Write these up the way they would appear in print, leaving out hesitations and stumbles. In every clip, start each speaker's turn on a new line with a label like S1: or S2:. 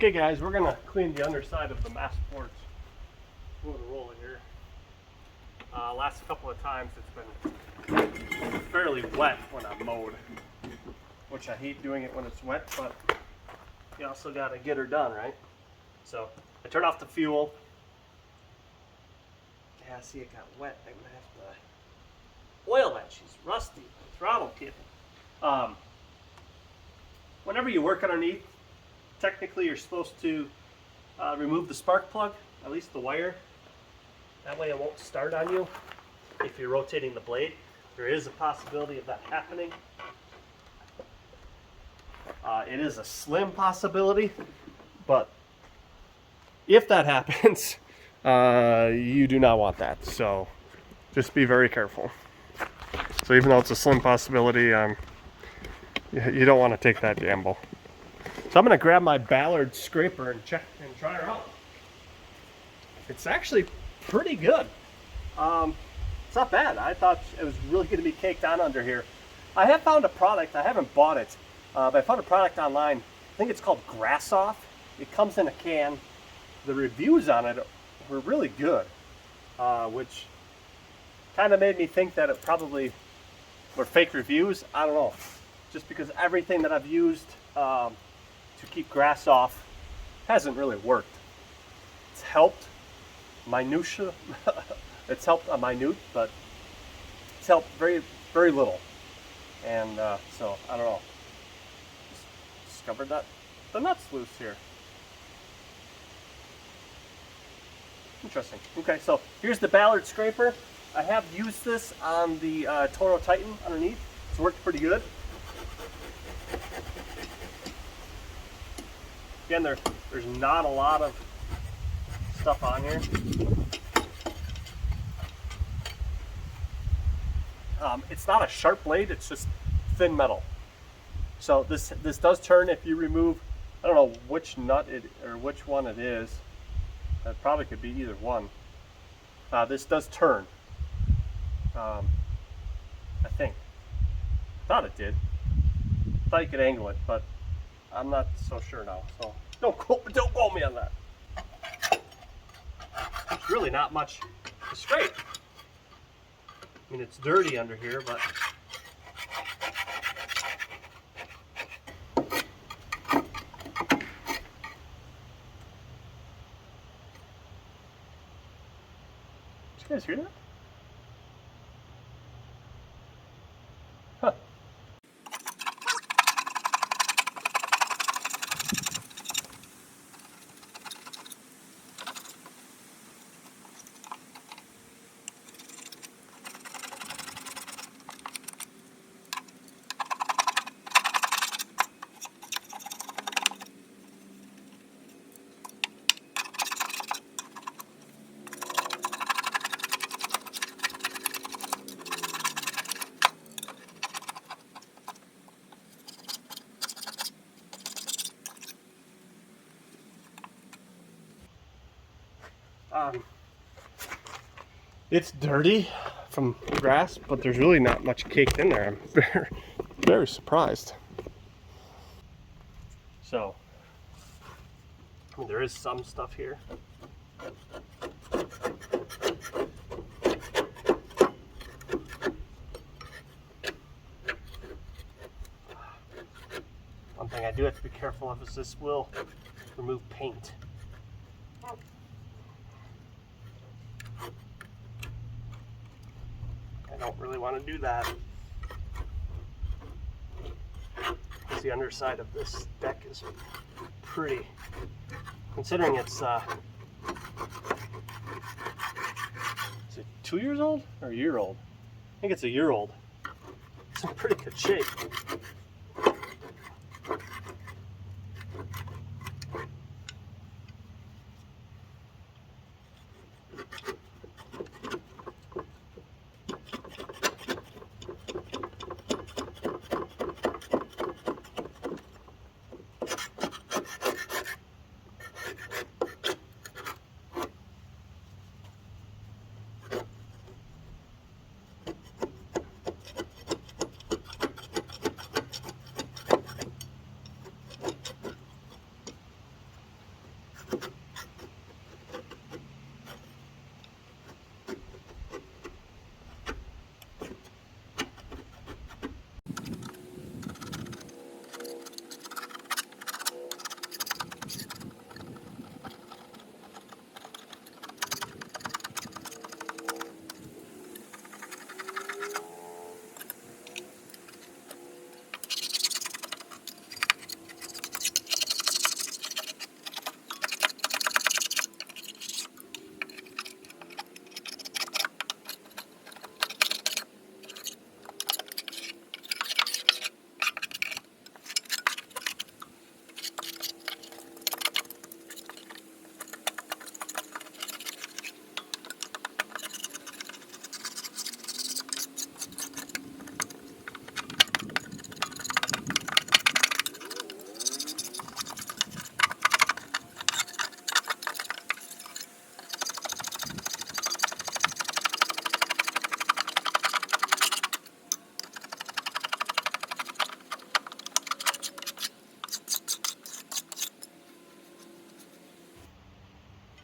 S1: Okay guys, we're gonna clean the underside of the Masport Rotarola here. Last couple of times it's been fairly wet when I mowed, which I hate doing it when it's wet, but you also gotta get her done, right? So I turn off the fuel. Yeah, see it got wet. I'm gonna have to oil that. She's rusty. The throttle cable. Whenever you work underneath, technically you're supposed to remove the spark plug, at least the wire. That way it won't start on you if you're rotating the blade. There is a possibility of that happening. It is a slim possibility, but if that happens, you do not want that. So just be very careful. So even though it's a slim possibility, you don't want to take that gamble. So I'm going to grab my Ballard scraper and check and try her out. It's actually pretty good. It's not bad. I thought it was really going to be caked on under here. I have found a product. I haven't bought it, but I found a product online. I think it's called Grass Off. It comes in a can. The reviews on it were really good, which kind of made me think that it probably were fake reviews. I don't know. Just because everything that I've used to keep grass off hasn't really worked. It's helped minutia. It's helped a minute, but it's helped very, very little. And so I don't know. Just discovered that the nut's loose here. Interesting. Okay, so here's the Ballard scraper. I have used this on the Toro Titan underneath. It's worked pretty good. Again, there's not a lot of stuff on here. It's not a sharp blade, it's just thin metal. So this does turn if you remove, I don't know which nut or which one it is. That probably could be either one. This does turn. I think. Thought it did. Thought you could angle it, but I'm not so sure now. So don't quote me on that. There's really not much to scrape. I mean, it's dirty under here, but did you guys hear that? Huh. It's dirty from grass, but there's really not much caked in there. I'm very, very surprised. So, I mean, there is some stuff here. One thing I do have to be careful of is this will remove paint. I don't really want to do that, because the underside of this deck is pretty, considering it's is it 2 years old or a year old? I think it's a year old. It's in pretty good shape.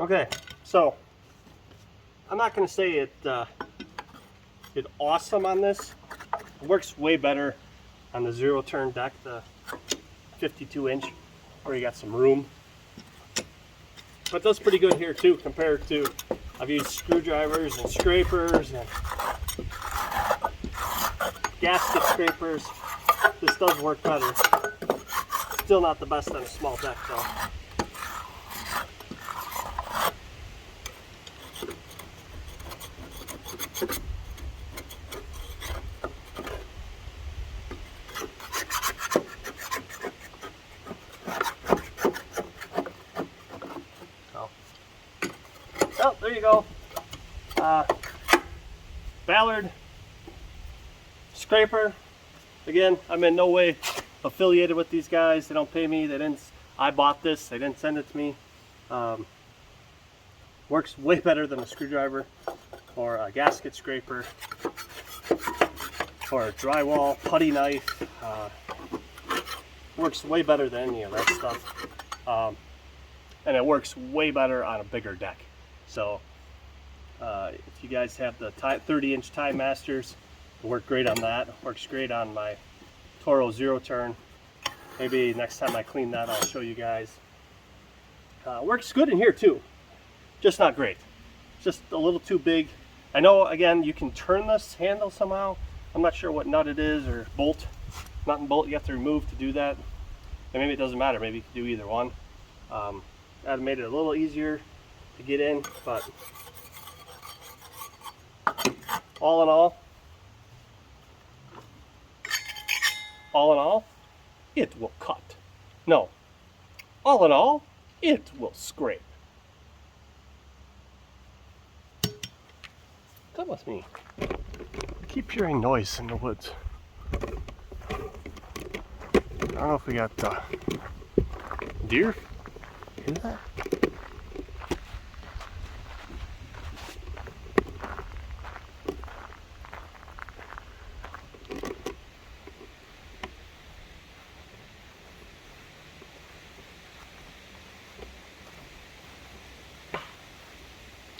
S1: Okay, so I'm not going to say it did awesome on this. It works way better on the zero turn deck, the 52-inch, where you got some room. But that's pretty good here too, compared to, I've used screwdrivers and scrapers and gasket scrapers. This does work better. Still not the best on a small deck though. Oh, there you go. Ballard scraper. Again, I'm in no way affiliated with these guys. They don't pay me. They didn't. I bought this. They didn't send it to me. Works way better than a screwdriver or a gasket scraper or a drywall putty knife. Works way better than any of that stuff. And it works way better on a bigger deck. So if you guys have the 30-inch Tie Masters, it worked great on that. It works great on my Toro zero turn. Maybe next time I clean that, I'll show you guys. Works good in here too, just not great. Just a little too big. I know, again, you can turn this handle somehow. I'm not sure what nut it is or bolt. Nut and bolt you have to remove to do that. And maybe it doesn't matter. Maybe you can do either one. That made it a little easier to get in, but all in all, it will cut. No, all in all, it will scrape. Come with me. I keep hearing noise in the woods. I don't know if we got deer. Hear that?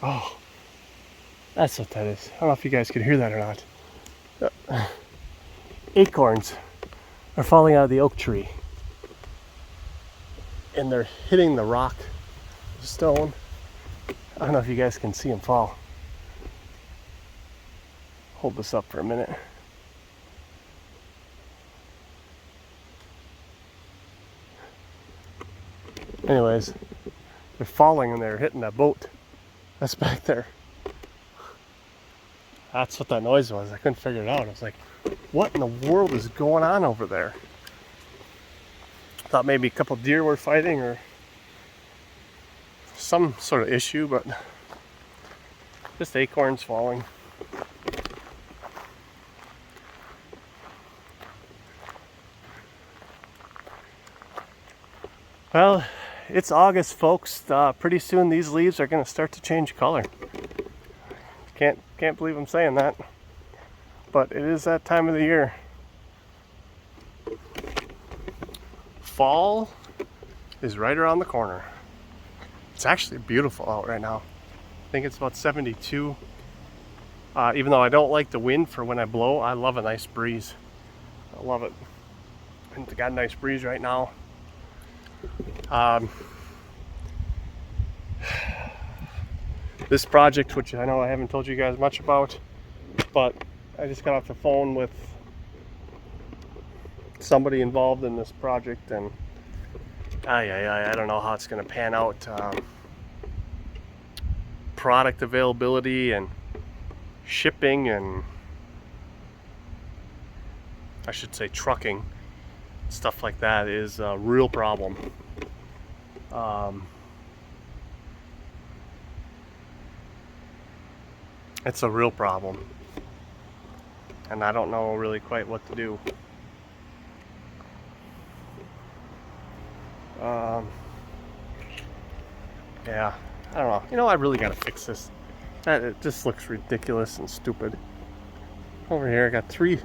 S1: Oh, that's what that is. I don't know if you guys could hear that or not. Acorns are falling out of the oak tree. And they're hitting the rock, the stone. I don't know if you guys can see them fall. Hold this up for a minute. Anyways, they're falling and they're hitting that boat that's back there. That's what that noise was. I couldn't figure it out. I was like, what in the world is going on over there? Thought maybe a couple deer were fighting or some sort of issue, but just acorns falling. Well, it's August, folks. Pretty soon these leaves are going to start to change color. Can't believe I'm saying that, but it is that time of the year. Fall is right around the corner. It's actually beautiful out right now. I think it's about 72. Even though I don't like the wind for when I blow, I love a nice breeze. I love it. And it's got a nice breeze right now. This project, which I know I haven't told you guys much about, but I just got off the phone with somebody involved in this project, and I don't know how it's going to pan out. Product availability and shipping, and I should say trucking, stuff like that is a real problem. It's a real problem, and I don't know really quite what to do. Yeah, I don't know. You know, I really gotta fix this. It just looks ridiculous and stupid. Over here, I got 3.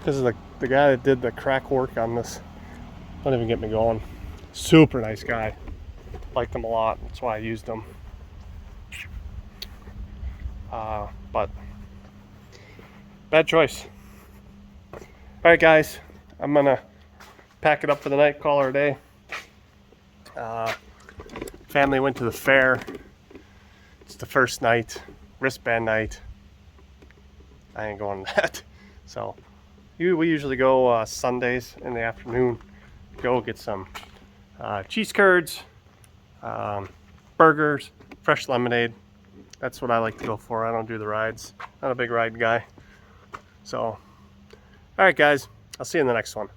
S1: This is the guy that did the crack work on this. Don't even get me going. Super nice guy. Liked them a lot. That's why I used them. But bad choice. All right, guys, I'm gonna pack it up for the night. Call her a day. Family went to the fair. It's the first night, wristband night. I ain't going to that. So we usually go Sundays in the afternoon. Go get some cheese curds, burgers, fresh lemonade. That's what I like to go for. I don't do the rides. Not a big ride guy. So, all right, guys. I'll see you in the next one.